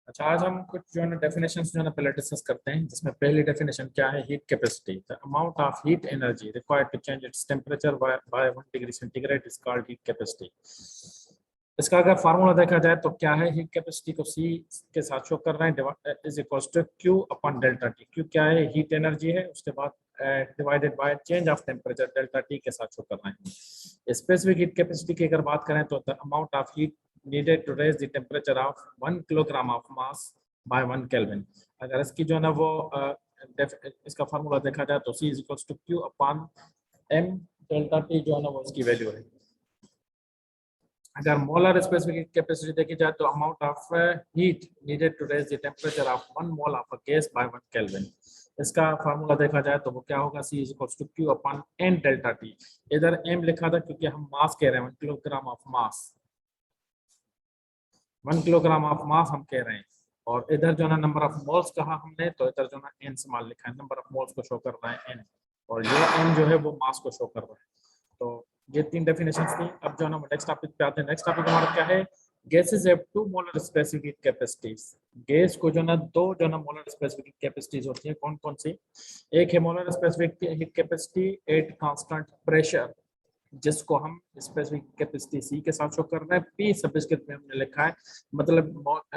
अच्छा, आज हम कुछ जो है ना डेफिनेशन जो है ना पहले डिस्कस करते हैं, जिसमें पहली डेफिनेशन क्या है? Heat capacity, the amount of heat energy required to change its temperature by 1 degree centigrade is called heat capacity. इसका अगर फार्मूला देखा जाए तो क्या है? हीट कैपेसिटी को सी के साथ शो कर रहे हैं, is equals to Q upon delta T. Q क्या है? हीट एनर्जी है, उसके बाद divided by change of temperature delta T के साथ शो कर रहे हैं। स्पेसिफिक हीट कैपेसिटी की अगर बात करें तो the amount of heat needed to raise the temperature of 1 kilogram of mass by 1 Kelvin। अगर इसकी जो है ना वो इसका फार्मूला देखा जाए तो C is equals to Q upon M delta T जो है ना वो इसकी वैल्यू है। अगर मोलर स्पेसिफिक कैपेसिटी देखी जाए तो amount of heat needed to raise the temperature of 1 mole of a gas by 1 kelvin. इसका फार्मूला देखा जाए तो वो क्या होगा? C is equals to Q upon N delta T। इधर M लिखा था क्योंकि हम मास कह रहे हैं, 1 kilogram of mass, 1 kilogram of mass हम कह रहे हैं। और इधर जो है नंबर ऑफ मोल्स कहा हमने, तो इधर जो है एन स्मॉल लिखा है, नंबर ऑफ मोल्स को शो कर रहा है एन, और ये एन जो है वो मास को शो कर रहा है। तो ये तीन डेफिनेशंस थी। अब जो है ना नेक्स्ट टॉपिक पे आते हैं। नेक्स्ट टॉपिक हमारा क्या है? Gases have two molar specific capacities. Gas को जो ना दो जो ना मोलर स्पेसिफिक कैपेसिटीज होती है। कौन कौन सी? एक है molar specific heat capacity at constant pressure, जिसको हम स्पेसिफिक कैपेसिटी सी के साथ शो कर रहे हैं। पी सबस्क्रिप्ट में हमने लिखा है, मतलब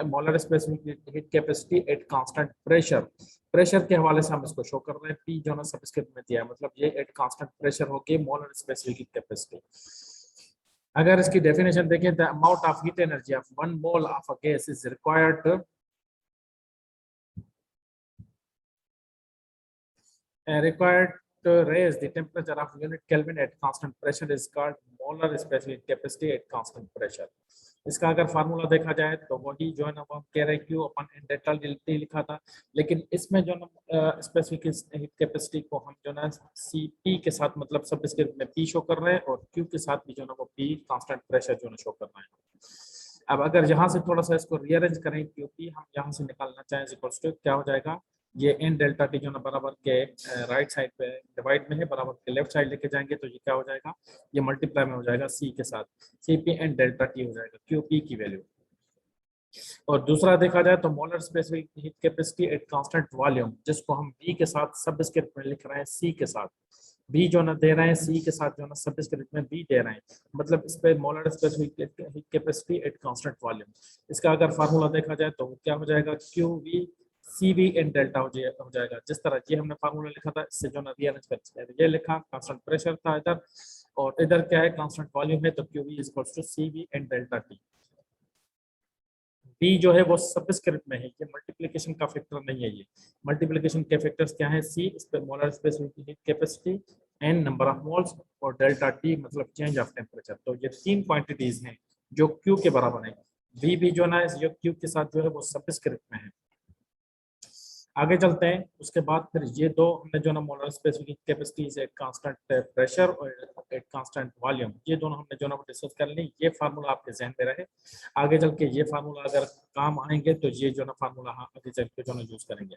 molar specific heat capacity at constant pressure. Pressure के हवाले से हम इसको शो कर रहे हैं। पी जो ना सबस्क्रिप्ट में दिया है, मतलब ये एट कांस्टेंट प्रेशर होगी मोलर स्पेसिफिक हीट कैपेसिटी। अगर इसकी डेफिनेशन देखें, the amount of heat energy of 1 mole of a gas is required required to raise the temperature of unit Kelvin at constant pressure is called molar specific capacity at constant pressure। इसका अगर formula देखा जाए तो वही जो है ना वो कह रहे क्यू अपन इन डेल्टा टी लिखा था, लेकिन इसमें जो ना स्पेसिफिक हीट कैपेसिटी को हम जो ना सी पी के साथ, मतलब सब इसके में पी शो कर रहे हैं, और क्यू के साथ भी जो ना वो पी कांस्टेंट प्रेशर जो ना शो कर रहे हैं। अब अगर यहाँ से थोड़ा सा इसको रीअरेंज करें, क्यू पी हम यहाँ से निकालना चाहें, इक्वल्स टू क्या हो जाएगा? ये एन डेल्टा टी जो ना बराबर के राइट साइड पे डिवाइड में है, बराबर के लेफ्ट साइड लेके जाएंगे तो ये क्या हो जाएगा? ये मल्टीप्लाई में हो जाएगा सी के साथ, C P N delta T हो जाएगा क्यू पी की वैल्यू। और दूसरा देखा जाए तो molar specific heat capacity at constant volume, जिसको हम बी के साथ सबस्क्रिप्ट में लिख रहे हैं सी के साथ। बी जो ना दे रहे हैं सी के साथ जो ना सबस्क्रिप्ट में बी दे रहे हैं, मतलब इस पे molar specific heat capacity at constant volume. इसका अगर फार्मूला देखा जाए तो क्या हो जाएगा? Q V C V N delta हो जाएगा। जिस तरह ये हमने फार्मूला लिखा था, इससे जो ना रीअरेंज कर ये लिखा, कांस्टेंट प्रेशर था इधर, और इधर क्या है? कांस्टेंट वॉल्यूम है, तो Q V is equals to C V N delta T. B जो है वो सबस्क्रिप्ट में है, ये मल्टीप्लिकेशन का फैक्टर नहीं है। ये मल्टीप्लिकेशन के फैक्टर्स क्या है? सी इस पे molar specific heat capacity, N number of moles, और डेल्टा टी मतलब चेंज ऑफ टेम्परेचर। तो ये तीन क्वांटिटीज हैं जो क्यू के बराबर है। वी भी जो ना जो क्यू के साथ जो है वो सबस्क्रिप्ट में है। आगे चलते हैं। उसके बाद फिर ये दो हमने जो ना molar specific capacities eight constant pressure और एट कांस्टेंट वॉल्यूम, ये दोनों हमने जो ना डिस्कस कर ली। ये फार्मूला आपके जहन में रहे, आगे चल के ये फार्मूला अगर काम आएंगे तो ये जो ना फार्मूला आगे चल के जो ना यूज करेंगे।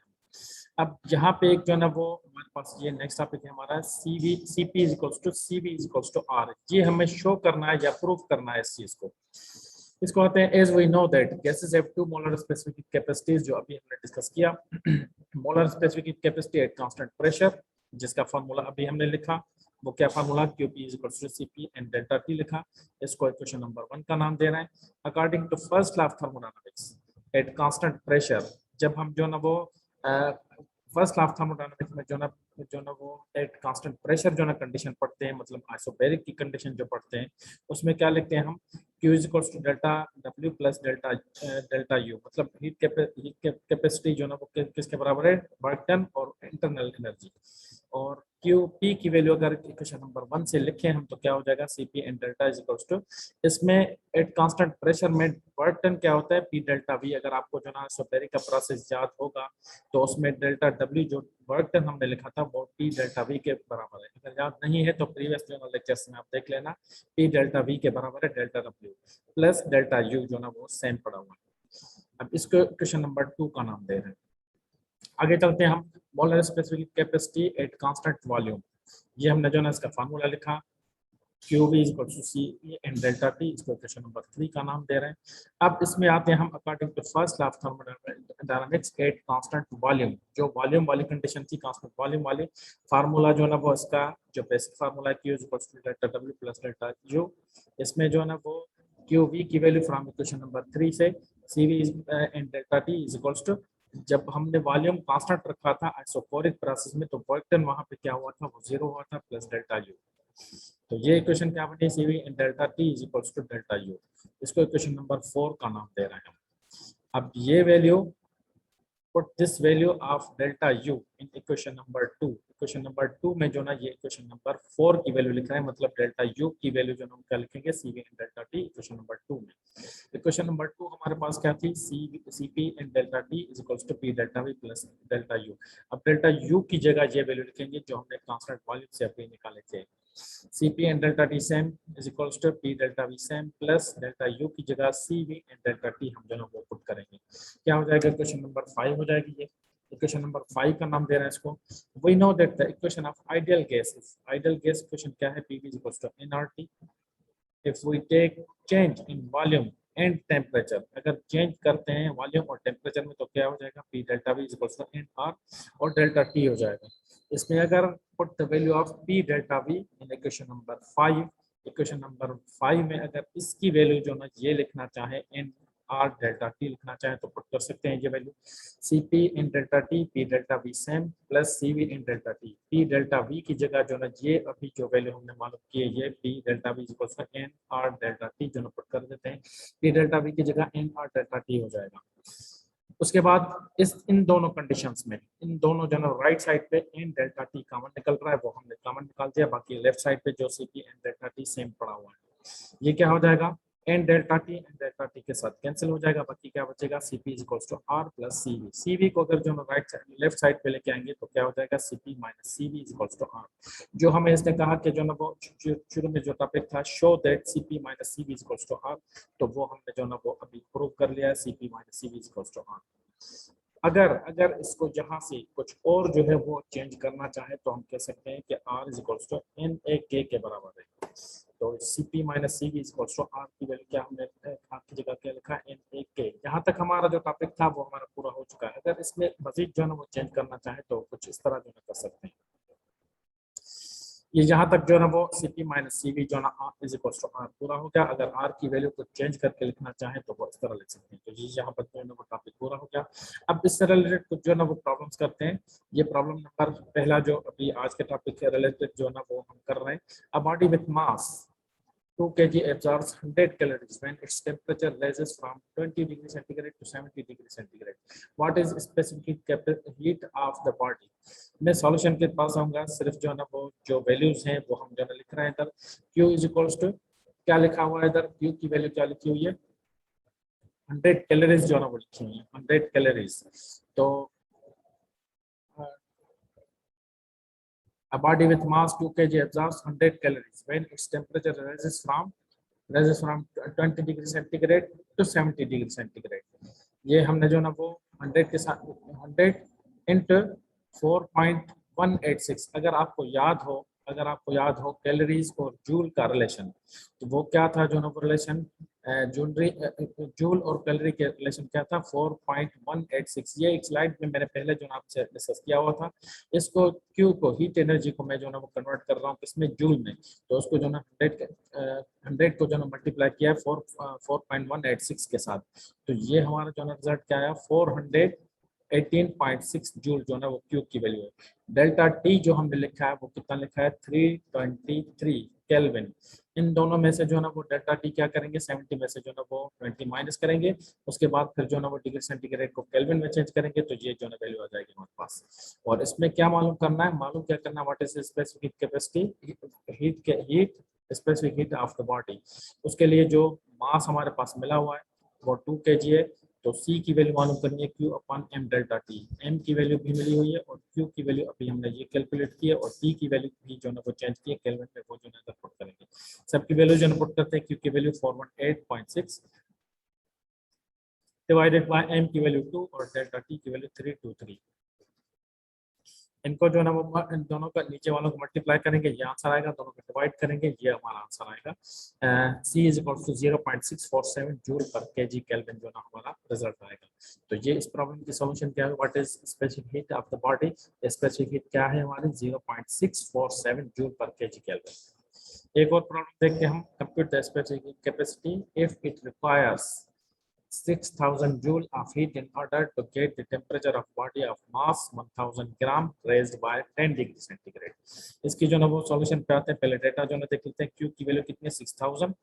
अब यहाँ पे एक जो ना वो हमारे पास ये नेक्स्ट टॉपिक है हमारा, C V C P is equals to C V is equals to R. ये हमें शो करना है या प्रूव करना है इस चीज को। इसको कहते हैं as we know that gases have two molar specific capacities, जो अभी हमने डिस्कस किया। Molar specific capacity at constant pressure, जिसका फार्मूला अभी हमने लिखा, वो क्या formula? QP is equals to CP and delta T लिखा। इसको इक्वेशन नंबर 1 का नाम दे रहे हैं। According to first law of thermodynamics at constant pressure, जब हम जो ना वो फर्स्ट लॉ ऑफ थर्मोडायनामिक्स में जो ना वो एट कांस्टेंट प्रेशर जो ना कंडीशन पढ़ते हैं, मतलब आइसोबैरिक की कंडीशन जो पढ़ते हैं, उसमें क्या लिखते हैं हम? Q is equals to delta W plus delta U, मतलब हीट कैपेसिटी जो ना वो किसके बराबर है? वर्क डन और इंटरनल एनर्जी। और QP की वैल्यू अगर इक्वेशन नंबर 1 से लिखें हम तो क्या हो जाएगा? CP and delta is equals to, इसमें एट कांस्टेंट प्रेशर में वर्क डन क्या होता है? P delta V। अगर आपको जो ना आइसोबैरिक का प्रोसेस याद होगा तो उसमें डेल्टा W जो वर्क डन हमने लिखा था वो P डेल्टा V के बराबर है। अगर याद नहीं है तो प्रीवियस जो लेक्चर्स में आप देख लेना, P डेल्टा V के बराबर है delta W plus delta U जो ना वो सेम पड़ा हुआ है। अब इसको क्वेश्चन नंबर 2 का नाम दे रहे हैं। आगे चलते हैं हम। Molar specific capacity at constant volume, ये हमने जो ना इसका फार्मूला लिखा, Q V is equal to C and delta T, इसको इक्वेशन नंबर 3 का नाम दे रहे हैं। अब इसमें आते हैं हम according to first law of thermodynamics at constant volume, जो वॉल्यूम वाली कंडीशन थी, कांस्टेंट वॉल्यूम वाली फार्मूला जो है ना वो इसका जो basic formula Q is equal to delta W plus delta U, इसमें जो है ना वो क्यू वी की वैल्यू फ्रॉम इक्वेशन नंबर 3 से C V and delta T is equal to, जब हमने वॉल्यूम कांस्टेंट रखा था आइसोकोरिक प्रोसेस में, तो बॉयटन वहां पे क्या हुआ था, वो 0 हुआ था प्लस डेल्टा यू। तो ये इक्वेशन क्या बनी, C V in delta T is equals to delta U, इसको इक्वेशन नंबर 4 का नाम दे रहे हैं। अब ये value, put this value of delta u in equation number 2, equation number 2 में जो ना ये इक्वेशन नंबर 4 की वैल्यू लिख रहे हैं, मतलब डेल्टा u की वैल्यू जो हम क्या लिखेंगे, C V in delta T equation number 2 में। इक्वेशन नंबर 2 हमारे पास क्या थी, C P in delta T is equals to P delta V plus delta U. अब डेल्टा u की जगह ये वैल्यू लिखेंगे जो हमने कांस्टेंट वॉल्यूम से अभी निकाले थे, Cp and delta T same is equals to P delta V same plus delta U की जगह CV and delta T हम दोनों को पुट करेंगे, क्या हो जाएगा, इक्वेशन नंबर 5 हो जाएगी। ये इक्वेशन नंबर 5 का नाम दे रहे हैं इसको। We know that the equation of ideal gases, ideal gas equation क्या है, PV is equals to nRT। If we take change in volume and temperature, अगर चेंज करते हैं वॉल्यूम और टेम्परेचर में तो क्या हो जाएगा, P delta V is equals to nR और डेल्टा T हो जाएगा। इसमें अगर put the value of P delta V in equation number 5, equation number 5 में अगर इसकी वैल्यू जो ना ये लिखना चाहे एन आर डेल्टा टी लिखना चाहे तो पुट कर सकते हैं ये value, C P in delta T P delta V same plus C V in delta T, P delta V की जगह जो ना ये अभी जो वैल्यू हमने मालूम की है ये P delta V equals to N R delta T जो ना पुट कर देते हैं, पी डेल्टा वी की जगह एन आर डेल्टा टी हो जाएगा। उसके बाद इस इन दोनों कंडीशंस में इन दोनों जो ना राइट साइड पे एन डेल्टा टी कॉमन निकल रहा है, वो हमने कॉमन निकाल दिया, बाकी लेफ्ट साइड पे जो C P N delta T same पड़ा हुआ है, ये क्या हो जाएगा, एन डेल्टा टी के साथ कैंसिल हो जाएगा, बाकी क्या बचेगा, C P is equals to R plus C V. C V को अगर जो राइट साइड लेफ्ट साइड पे लेके आएंगे तो क्या हो जाएगा, C P minus C V is equals to R. जो हमें इसने कहा कि जो ना वो शुरू में जो टॉपिक था, show that C P minus C V is equals to R, तो वो हमने जो ना वो अभी प्रूव कर लिया है, C P minus C V is equals to R. अगर अगर इसको जहां से कुछ और जो है वो चेंज करना चाहे तो हम कह सकते हैं कि r is equals to N A के बराबर है। तो C P minus C V is equals to R की वैल्यू क्या हमने आर की जगह क्या लिखा, एन ए के। यहाँ तक हमारा जो टॉपिक था वो हमारा पूरा हो चुका है। अगर इसमें मजीद जो है वो चेंज करना चाहे तो कुछ इस तरह जो है कर सकते हैं। ये जहां तक जो है ना वो C P minus C V जो है ना R is equals to R पूरा हो गया। अगर आर की वैल्यू को चेंज करके लिखना चाहे तो वो इस तरह लिख सकते हैं। तो ये यहाँ पर जो है ना वो टॉपिक पूरा हो गया। अब इससे रिलेटेड कुछ जो है ना वो प्रॉब्लम्स करते हैं। ये प्रॉब्लम नंबर पहला जो अभी आज के टॉपिक के रिलेटेड जो है ना वो हम कर रहे हैं। A body with mass 2 kg absorbs 100 calories when its temperature rises from 20 degree centigrade to 70 degree centigrade. What is specific heat of the body? मैं सॉल्यूशन के पास आऊंगा। सिर्फ जो है ना वो जो वैल्यूज हैं वो हम जो है लिख रहे हैं इधर। Q इज इक्वल्स टू क्या लिखा हुआ है इधर, Q की वैल्यू क्या लिखी हुई है, 100 कैलोरीज जो है ना वो लिखी हुई है, 100 कैलोरीज। तो a body with mass 2 kg absorbs 100 calories when its temperature rises from 20 degree centigrade to 70 degree centigrade. ये हमने जो ना वो 100 के साथ 100 इंटू 4.186, अगर आपको याद हो कैलोरीज और जूल का रिलेशन, तो वो क्या था जो ना वो रिलेशन, जूल और कैलोरी के रिलेशन क्या था, 4.186। ये एक स्लाइड में मैंने पहले जो आपसे डिस्कस किया हुआ था। इसको क्यू को हीट एनर्जी को मैं जो ना वो कन्वर्ट कर रहा हूँ इसमें जूल में, तो उसको जो ना 100 को जो ना मल्टीप्लाई किया है 4.186 के साथ। तो ये हमारा जो ना रिजल्ट क्या आया, 418.6 जूल जो ना वो क्यू की वैल्यू है। डेल्टा टी जो हमने लिखा है वो कितना लिखा है, 323 केल्विन। इन दोनों में से जो ना वो डेल्टा टी क्या करेंगे, 70 में से जो ना वो 20 माइनस करेंगे, उसके बाद फिर जो ना वो डिग्री सेंटीग्रेड को केल्विन में चेंज करेंगे, तो ये जो ना वैल्यू आ जाएगी हमारे पास। और इसमें क्या मालूम करना है, मालूम क्या करना है, what is specific capacity, heat specific heat of the body. उसके लिए जो मास हमारे पास मिला हुआ है वो 2 kg है। तो C की वैल्यू मालूम करनी है Q upon M delta T। M की वैल्यू भी मिली हुई है और Q की वैल्यू अभी हमने ये कैलकुलेट की है, और T की वैल्यू भी जो है वो चेंज की है केल्विन में, वो जो है पुट करेंगे। सबकी वैल्यू जो पुट करते हैं, Q की वैल्यू 418.6 डिवाइडेड बाय M की वैल्यू 2 और डेल्टा T की वैल्यू 323। इनको जो है ना वो इन दोनों का नीचे वालों को मल्टीप्लाई करेंगे, ये आंसर आएगा, दोनों को डिवाइड करेंगे, ये हमारा आंसर आएगा। C is equal to 0.647 joule per KG kelvin जो ना हमारा रिजल्ट आएगा। तो ये इस प्रॉब्लम की सॉल्यूशन क्या है, what is specific heat of the body, specific heat क्या है हमारी 0.647 जूल पर केजी केल्विन। एक और प्रॉब्लम देखते हैं हम, compute the specific capacity if it requires 6,000 joule of heat in order to get the temperature of body of mass 1000 gram raised by 10 degree centigrade. इसकी जो ना वो सॉल्यूशन पे आते हैं, पहले डेटा जो ना देख लेते हैं, क्यू की वैल्यू कितनी है 6000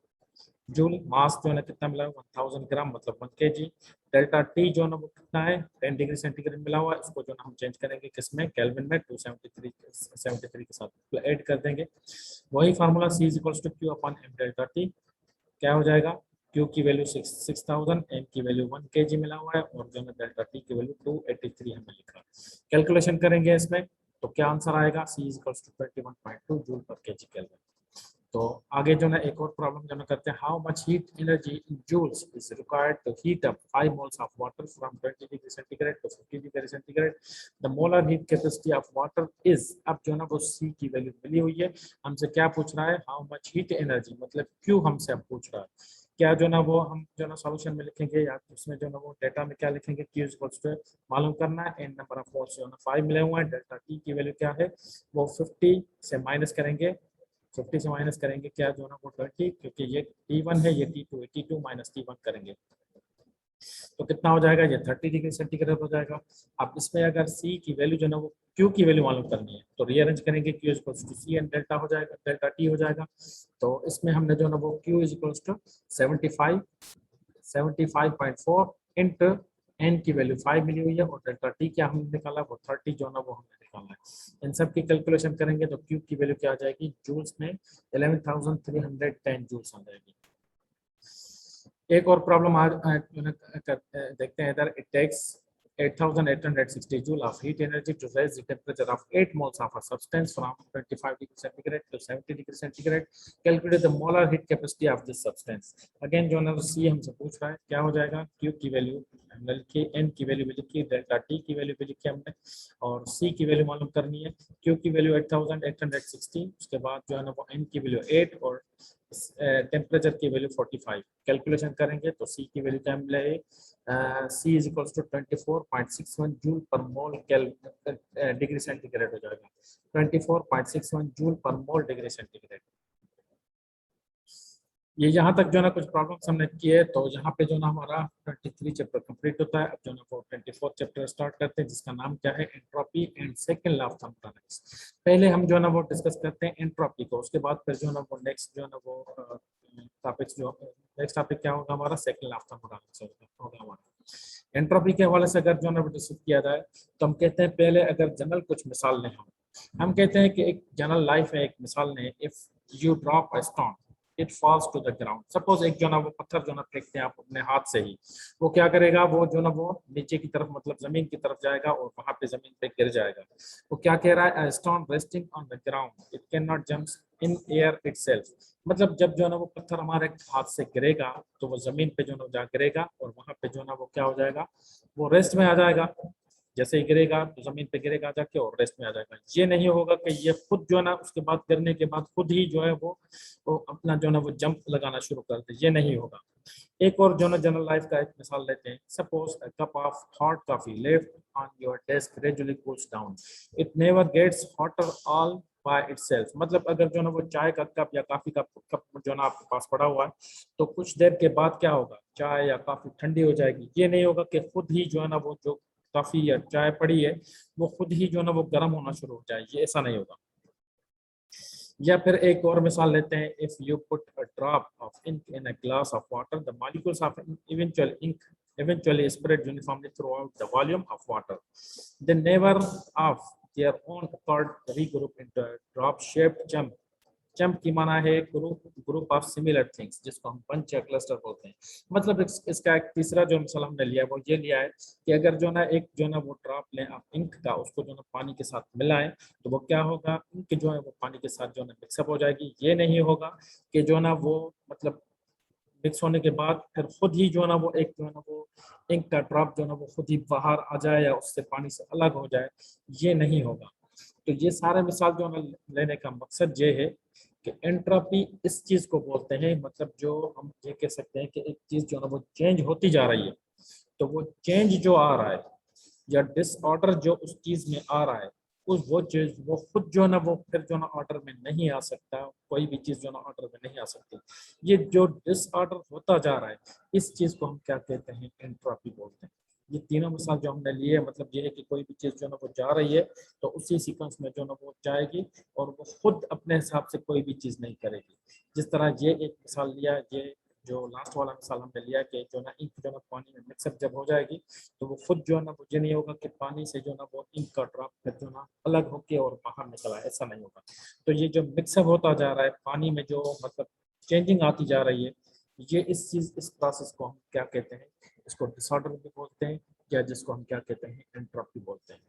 जूल, मास जो है ना कितना मिला है 1000 ग्राम मतलब 1 kg, डेल्टा टी जो है ना वो कितना है 10 डिग्री सेंटीग्रेड मिला हुआ है, इसको जो ना हम चेंज करेंगे किसमें, केल्विन में, 273 के साथ ऐड कर देंगे। वही formula C is equals to Q upon M delta T, क्या हो जाएगा, Q की वैल्यू 6000, M की वैल्यू 1 kg मिला हुआ है, और जो है डेल्टा T की वैल्यू 283 हमें लिखा है। कैलकुलेशन करेंगे इसमें तो क्या आंसर आएगा, C is equals to 21.2 joule per KG kelvin. तो आगे जो ना एक और प्रॉब्लम जो ना करते हैं, how much heat energy in joules is required to heat up 5 moles of water from 20 degree centigrade to 50 degree centigrade, the molar heat capacity of water is, अब जो ना वो C की वैल्यू मिली हुई है, हमसे क्या पूछ रहा है, हाउ मच हीट एनर्जी, मतलब क्यों हमसे अब पूछ रहा है, क्या जो ना वो हम जो ना सॉल्यूशन में लिखेंगे या उसमें जो ना वो डेटा में क्या लिखेंगे, Q इक्वल्स टू मालूम करना है, एन नंबर ऑफ मोल्स जो ना 5 मिले हुए हैं, डेल्टा T की वैल्यू क्या है वो 50 से माइनस करेंगे, 50 से माइनस करेंगे क्या जो ना वो 20, क्योंकि ये T1 है, ये T2 है, T2 माइनस T1 करेंगे तो कितना हो जाएगा, ये 30 डिग्री सेंटीग्रेड हो जाएगा। अब इसमें अगर C की वैल्यू जो ना वो Q की वैल्यू मालूम करनी है तो रीअरेंज करेंगे, Q equals to C and delta हो जाएगा, डेल्टा T हो जाएगा। तो इसमें हमने जो ना वो Q is equals to 75.4 into N की वैल्यू 5 मिली हुई है, और डेल्टा T क्या हमने निकाला वो 30 जो ना वो हमने निकाला है। इन सब की कैलकुलेशन करेंगे तो Q की वैल्यू क्या आ जाएगी, जूल्स में 11,310 जूल्स आ जाएगी। एक और प्रॉब्लम देखते हैं इधर, it takes 8,860 joule of heat energy to raise the temperature of 8 moles of a substance from 25 degree centigrade to 70 degree centigrade. Calculate the molar heat capacity of this substance. Again जो ना C हमसे पूछ रहा है, क्या हो जाएगा, Q की वैल्यू हमने लिखी, N की वैल्यू भी लिखी, डेल्टा T की वैल्यू भी लिखी हमने, और C की वैल्यू मालूम करनी है, Q की वैल्यू 8,860, उसके बाद जो है ना वो N की वैल्यू 8 और टेम्परेचर की वैल्यू 45। कैलकुलेशन करेंगे तो C की वैल्यू क्या मिलेगी, C is equals to 24.61 joule per mole degree centigrade हो जाएगा, 24.61 joule per mole degree centigrade. ये यहाँ तक जो ना कुछ प्रॉब्लम्स हमने किए, तो यहाँ पे जो ना हमारा 23 चैप्टर कंप्लीट होता है। अब जो ना वो 24 चैप्टर स्टार्ट करते हैं, जिसका नाम क्या है, entropy and second law of thermodynamics. पहले हम जो ना वो डिस्कस करते हैं एंट्रोपी को, उसके बाद फिर जो ना वो नेक्स्ट जो ना वो टॉपिक्स जो नेक्स्ट टॉपिक क्या होगा हमारा, सेकंड लॉ ऑफ थर्मोडायनामिक्स होगा हमारा। एंट्रोपी के हवाले से अगर जो ना वो डिस्कस किया जाए तो हम कहते हैं पहले अगर जनरल कुछ मिसाल लें, हम कहते हैं कि एक जनरल लाइफ है, एक मिसाल लें, if you drop a stone it falls to the ground. Suppose एक जो ना वो पत्थर जो ना फेंकते हैं आप अपने हाथ से ही, वो क्या करेगा, वो जो ना वो नीचे की तरफ मतलब जमीन की तरफ जाएगा और वहां पे जमीन पे गिर जाएगा। वो क्या कह रहा है, stone resting on the ground it can not jump in air itself. मतलब जब जो ना वो पत्थर हमारे हाथ से गिरेगा तो वो जमीन पे जो ना जा गिरेगा और वहां पे जो ना वो क्या हो जाएगा, वो रेस्ट में आ जाएगा। जैसे ही गिरेगा तो जमीन पे गिरेगा जाके और रेस्ट में आ जाएगा। ये नहीं होगा कि ये खुद जो है ना उसके बाद गिरने के बाद खुद ही जो है वो अपना जो है ना वो जंप लगाना शुरू कर दे, ये नहीं होगा। एक और जो ना जनरल लाइफ का एक मिसाल लेते हैं, suppose a cup of hot coffee left on your desk gradually cools down, it never gets hotter all by itself. मतलब अगर जो ना वो चाय का कप या कॉफी का कप जो ना आपके पास पड़ा हुआ है, तो कुछ देर के बाद क्या होगा, चाय या कॉफी ठंडी हो जाएगी। ये नहीं होगा कि खुद ही जो है ना वो जो कॉफी या चाय पड़ी है वो खुद ही जो है ना वो गर्म होना शुरू हो जाए, ये ऐसा नहीं होगा। या फिर एक और मिसाल लेते हैं, if you put a drop of ink in a glass of water the molecules of eventual ink eventually spread uniformly throughout the volume of water, they never of their own accord regroup into a drop shaped chunk। चंप की माना है group of similar things, जिसको हम पंच या cluster बोलते हैं। मतलब इसका एक तीसरा जो मिसाल हमने लिया है वो ये लिया है कि अगर जो ना एक जो ना वो ड्रॉप लें आप इंक का, उसको जो ना पानी के साथ मिलाएं तो वो क्या होगा, इंक जो है वो पानी के साथ जो ना मिक्सअप हो जाएगी। ये नहीं होगा कि जो ना वो मतलब मिक्स होने के बाद फिर खुद ही जो ना वो एक जो ना वो इंक का ड्रॉप जो ना वो खुद ही बाहर आ जाए या उससे पानी से अलग हो जाए, ये नहीं होगा। तो ये सारे मिसाल जो है लेने का मकसद ये है कि एंट्रोपी इस चीज को बोलते हैं, मतलब जो हम ये कह सकते हैं कि एक चीज जो है वो चेंज होती जा रही है, तो वो चेंज जो आ रहा है या डिसऑर्डर जो उस चीज में आ रहा है, उस वो चीज वो खुद जो है ना वो फिर जो ना ऑर्डर में नहीं आ सकता, कोई भी चीज जो ना ऑर्डर में नहीं आ सकती। ये जो डिसऑर्डर होता जा रहा है, इस चीज को हम क्या कहते हैं, एंट्रोपी बोलते हैं। ये तीनों मिसाल जो हमने लिए, मतलब ये है कि कोई भी चीज जो ना वो जा रही है तो उसी सीक्वेंस में जो ना वो जाएगी और वो खुद अपने हिसाब से कोई भी चीज नहीं करेगी। जिस तरह ये एक मिसाल लिया, ये जो लास्ट वाला मिसाल हमने लिया कि जो ना इंक जो ना पानी में मिक्सअप जब हो जाएगी तो वो खुद जो है ना मुझे नहीं होगा कि पानी से जो ना वो इंक का ड्रॉप फिर जो ना अलग होके और बाहर निकला, ऐसा नहीं होगा। तो ये जो मिक्सअप होता जा रहा है पानी में, जो मतलब चेंजिंग आती जा रही है, ये इस प्रोसेस को हम क्या कहते हैं, इसको डिसऑर्डर भी बोलते हैं, या जिसको हम क्या कहते हैं, एंट्रोपी बोलते हैं।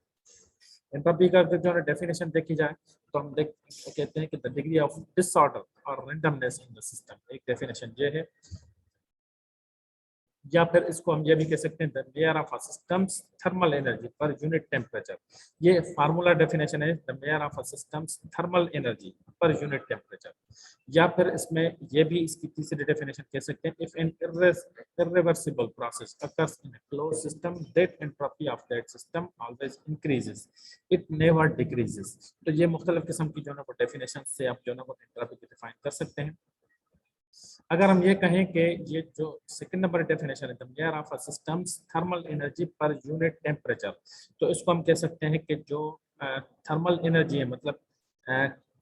एंट्रोपी का अगर जो है डेफिनेशन देखी जाए तो हम देख कहते हैं कि द डिग्री ऑफ डिसऑर्डर और रैंडमनेस इन द सिस्टम, एक डेफिनेशन ये है। या फिर इसको हम ये भी कह सकते हैं the mayor of a systems thermal energy per unit temperature. ये फार्मूला डेफिनेशन है, the mayor of a systems thermal energy per unit temperature. या फिर इसमें ये भी इसकी तीसरी डेफिनेशन कह सकते हैं, if an irreversible process occurs in a closed system, that entropy of that system always increases, it never decreases। तो ये मुख्तलिफ किस्म की जो है वो डेफिनेशन से आप जो है वो एंट्रोपी को डिफाइन कर सकते हैं। अगर हम ये कहें कि ये जो सेकंड नंबर डेफिनेशन है, the mayor of a systems thermal energy per unit temperature, तो इसको हम कह सकते हैं कि जो थर्मल एनर्जी है, मतलब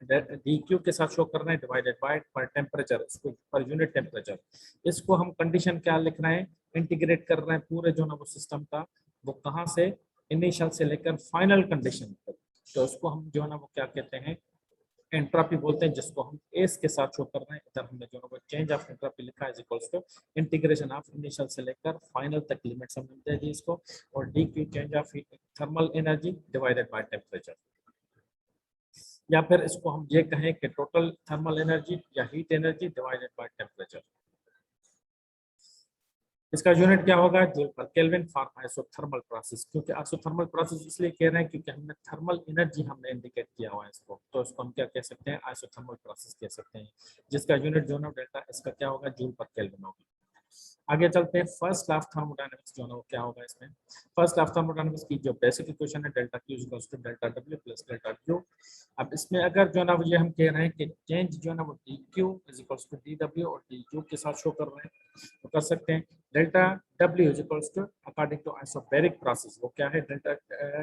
डी क्यू के साथ शो कर रहे हैं डिवाइडेड बाय पर टेम्परेचर, इसको पर यूनिट टेम्परेचर, इसको हम कंडीशन क्या लिख रहे हैं, इंटीग्रेट कर रहे हैं पूरे जो ना वो सिस्टम का, वो कहाँ से, इनिशियल से लेकर फाइनल कंडीशन तक। तो उसको हम जो है ना वो क्या कहते हैं, एंट्रोपी बोलते हैं, जिसको हम एस के साथ शो कर रहे हैं। इधर हमने जो है चेंज ऑफ एंट्रोपी लिखा है is equals to integration of initial से लेकर फाइनल तक लिमिट्स हम दे दी इसको, और D Q change of thermal energy divided by temperature. या फिर इसको हम ये कहें कि टोटल थर्मल एनर्जी या heat energy divided by temperature. इसका यूनिट क्या होगा, जूल पर केल्विन फॉर आइसोथर्मल प्रोसेस। क्योंकि आइसोथर्मल प्रोसेस इसलिए कह रहे हैं क्योंकि हमने थर्मल एनर्जी हमने इंडिकेट किया हुआ है इसको, तो इसको हम क्या कह सकते हैं, आइसोथर्मल प्रोसेस कह सकते हैं, जिसका यूनिट जो है डेल्टा इसका क्या होगा, जूल पर केल्विन होगा। आगे चलते हैं, फर्स्ट लॉ ऑफ थर्मोडायनामिक्स जो है वो क्या होगा इसमें। फर्स्ट लॉ ऑफ थर्मोडायनामिक्स की जो बेसिक इक्वेशन है, delta Q equals to delta W plus delta Q. अब इसमें अगर जो है ना ये हम कह रहे हैं कि चेंज जो है ना वो D Q is equals to D W और डी क्यू के साथ शो कर रहे हैं, तो कर सकते हैं delta W is equals to according to isobaric process, वो क्या है, डेल्टा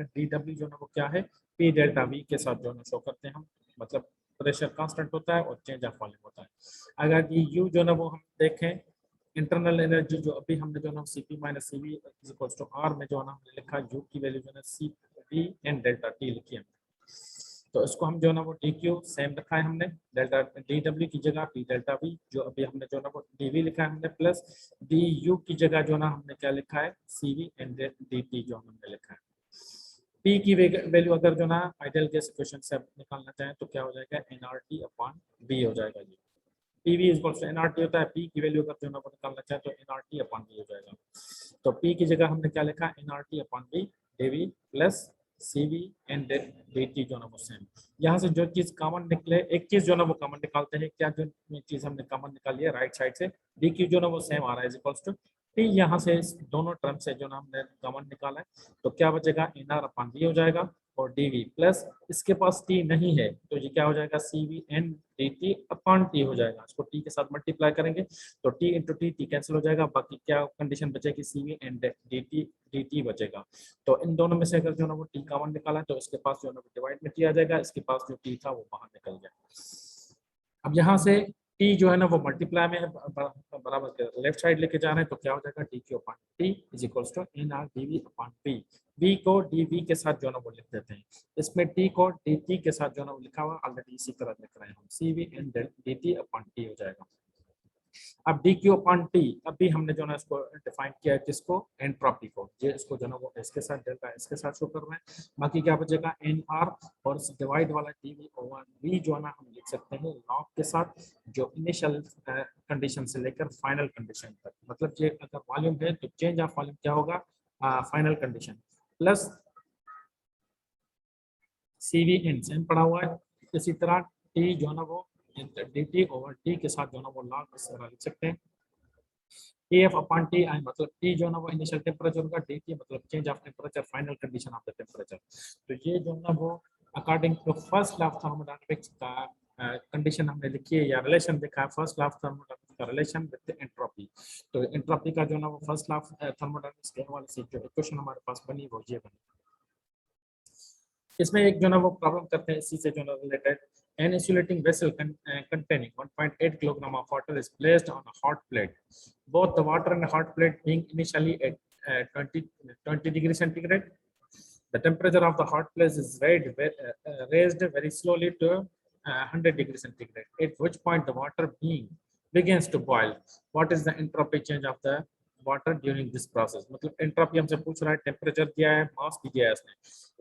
डी डब्ल्यू जो है वो क्या है, पी डेल्टा वी के साथ जो है शो करते हैं हम, मतलब प्रेशर कांस्टेंट होता है और चेंज ऑफ वॉल्यूम होता है। अगर डी यू जो है ना वो हम देखें, इंटरनल एनर्जी जो अभी हमने जो ना C P minus C V equals to R में जो ना हमने लिखा, यू की वैल्यू जो है सी वी एन डेल्टा टी लिखी है, तो इसको हम जो ना वो डी क्यू सेम रखा है हमने, डेल्टा डी डब्ल्यू की जगह पी डेल्टा वी, जो अभी हमने जो ना वो डी वी लिखा है हमने, प्लस डी यू की जगह जो ना हमने क्या लिखा है, सी वी एन डी टी जो हमने लिखा है। पी की वैल्यू अगर जो ना आइडियल गैस इक्वेशन से निकालना चाहें तो क्या हो जाएगा, N R T upon B हो जाएगा जी। P V equal to N R T होता है, पी की वैल्यू अगर जो ना वो निकालना चाहे तो N R T upon B हो जाएगा। तो पी की जगह हमने क्या लिखा, N R T upon B D V plus C V and D T जो ना वो सेम। यहाँ से जो चीज कॉमन निकले, एक चीज जो ना वो कॉमन निकालते हैं, क्या जो चीज हमने कॉमन निकाली है राइट साइड से, डी क्यू जो ना वो सेम आ रहा है इज इक्वल्स टू टी, यहाँ से इस दोनों टर्म से जो ना हमने कॉमन निकाला है, तो क्या बचेगा, एन आर अपॉन बी हो जाएगा और डी वी प्लस इसके पास टी नहीं है तो ये क्या हो जाएगा, C V N D T upon T हो जाएगा। इसको टी के साथ मल्टीप्लाई करेंगे तो टी इंटू टी कैंसिल हो जाएगा, बाकी क्या कंडीशन बचेगी, सी वी एन डी टी बचेगा। तो इन दोनों में से अगर जो ना वो टी कॉमन निकाला तो इसके पास जो है ना डिवाइड में टी आ जाएगा, इसके पास जो टी था वो बाहर निकल गया। अब यहाँ से टी जो है ना वो मल्टीप्लाई में बराबर लेफ्ट साइड लेके जा रहे हैं तो क्या हो जाएगा, D Q upon T is equals to N R D V upon P. B को डी वी के साथ जो है ना वो लिख देते हैं, इसमें टी को डी टी के साथ जो है ना वो लिखा हुआ ऑलरेडी, इसी तरह लिख रहे हैं हम, C V N D T upon T हो जाएगा। अब डी क्यू अपॉन टी अभी हमने जो ना इसको डिफाइन किया है, किसको, एंट्रोपी को, ये इसको जो ना वो इसके साथ डेल्टा इसके साथ शो कर रहे हैं, बाकी क्या बचेगा, एन आर और डिवाइड वाला टी वी ओवर वी जो है ना हम लिख सकते हैं लॉग के साथ, जो इनिशियल कंडीशन से लेकर फाइनल कंडीशन तक, मतलब ये अगर वॉल्यूम है तो चेंज ऑफ वॉल्यूम क्या होगा, final condition plus CV and same पड़ा हुआ है। इसी तरह T जो है ना वो dt ओवर T के साथ जो है ना वो log इस तरह लिख सकते हैं। TF अपॉन TI मतलब T जो है ना वो इनिशियल टेम्परेचर होगा, DT मतलब change of temperature, final condition of the temperature. तो ये जो है ना वो according to first law of thermodynamics का कंडीशन हमने लिखी है या रिलेशन देखा है, फर्स्ट लॉ ऑफ थर्मोडायनामिक्स का रिलेशन विद एंट्रोपी। तो एंट्रोपी का जो है ना वो फर्स्ट लॉ ऑफ थर्मोडायनामिक्स के हवाले से जो इक्वेशन हमारे पास बनी वो ये बनी। इसमें एक जो ना वो प्रॉब्लम करते हैं इसी से जो ना related. An insulating vessel containing 1.8 kilogram of water is placed on a hot plate. Both the water and the hot plate being initially at 20 degrees centigrade. The temperature of the hot place is raised very slowly to 100 degrees centigrade, at which point the water begins to boil. What is the entropy change of the water during this process? मतलब entropy हमसे पूछ रहा है, temperature दिया है, मास भी दिया है इसने।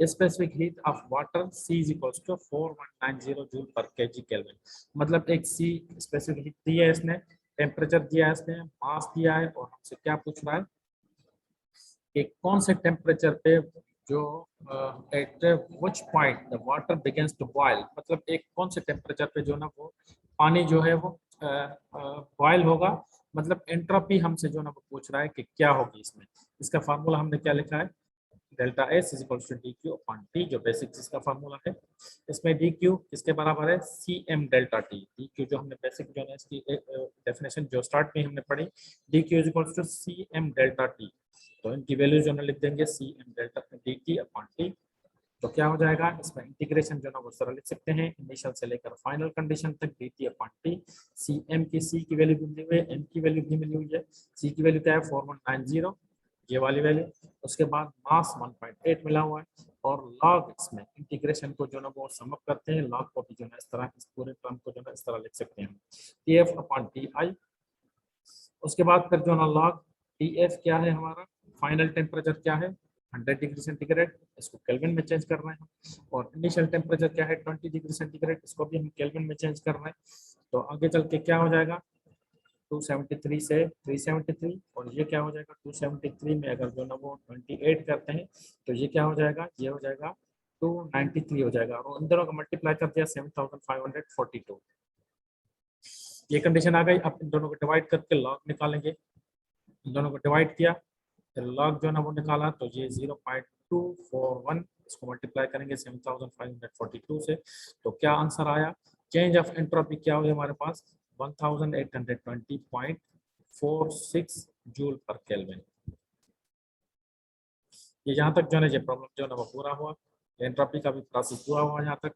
Specific heat of water C is equals to 4190 joule पर kg केल्विन। मतलब एक C स्पेसिफिक हीट दी है इसने, टेम्परेचर दिया है इसने, मास दिया है, और हमसे क्या पूछ रहा है कि कौन से टेम्परेचर पे जो at which point the water begins to boil, मतलब एक कौन से टेम्परेचर पे जो ना वो पानी जो है वो बॉयल होगा। मतलब एंट्रोपी हमसे जो ना वो पूछ रहा है कि क्या होगी इसमें। इसका फार्मूला हमने क्या लिखा है, delta S is equals to D Q upon T, जो बेसिक इसका फार्मूला है। इसमें डी क्यू किसके बराबर है, C M delta T. D Q जो हमने बेसिक जो है इसकी डेफिनेशन जो स्टार्ट में हमने पढ़ी, D Q is equals to C M delta T. तो इनकी वैल्यू जो है लिख देंगे C M delta D T upon T. तो क्या हो जाएगा, इसमें इंटीग्रेशन जो ना वो सरल लिख सकते हैं, इनिशियल से लेकर फाइनल कंडीशन तक D T upon T. C M की सी की वैल्यू भी मिली हुई है, एम की वैल्यू भी मिली हुई है। सी की वैल्यू क्या है 4190, ये वाली वैल्यू। उसके बाद मास 1.8 मिला हुआ है, और लॉग इसमें इंटीग्रेशन को जो ना वो सम अप करते हैं, लॉग को भी जो है इस तरह, इस पूरे टर्म को जो है इस तरह लिख सकते हैं, T F upon T I. उसके बाद फिर जो ना लॉग टी एफ क्या है हमारा, फाइनल टेम्परेचर क्या है 100 डिग्री सेंटीग्रेड, इसको केल्विन में चेंज कर रहे हैं। और इनिशियल टेम्परेचर क्या है 20 डिग्री सेंटीग्रेड, इसको भी हम केल्विन में चेंज कर रहे हैं। तो आगे चल के क्या हो जाएगा 273 से 373, और ये क्या हो जाएगा 273 में अगर जो ना वो 28 करते हैं तो ये क्या हो जाएगा, ये हो जाएगा 293 हो जाएगा, और इन दोनों का मल्टीप्लाई कर दिया 7542। ये कंडीशन आ गई। अब इन दोनों को डिवाइड करके लॉग निकालेंगे। इन दोनों को डिवाइड किया, फिर लॉग जो है ना वो निकाला, तो ये 0.241, इसको मल्टीप्लाई करेंगे 7542 से, तो क्या आंसर आया, चेंज ऑफ एंट्रोपी क्या हुई हमारे पास 1820.46 जूल पर केल्विन। ये यहाँ तक जो है ये प्रॉब्लम जो है ना वो पूरा हुआ, एंट्रोपी का भी प्रोसेस पूरा हुआ यहाँ तक।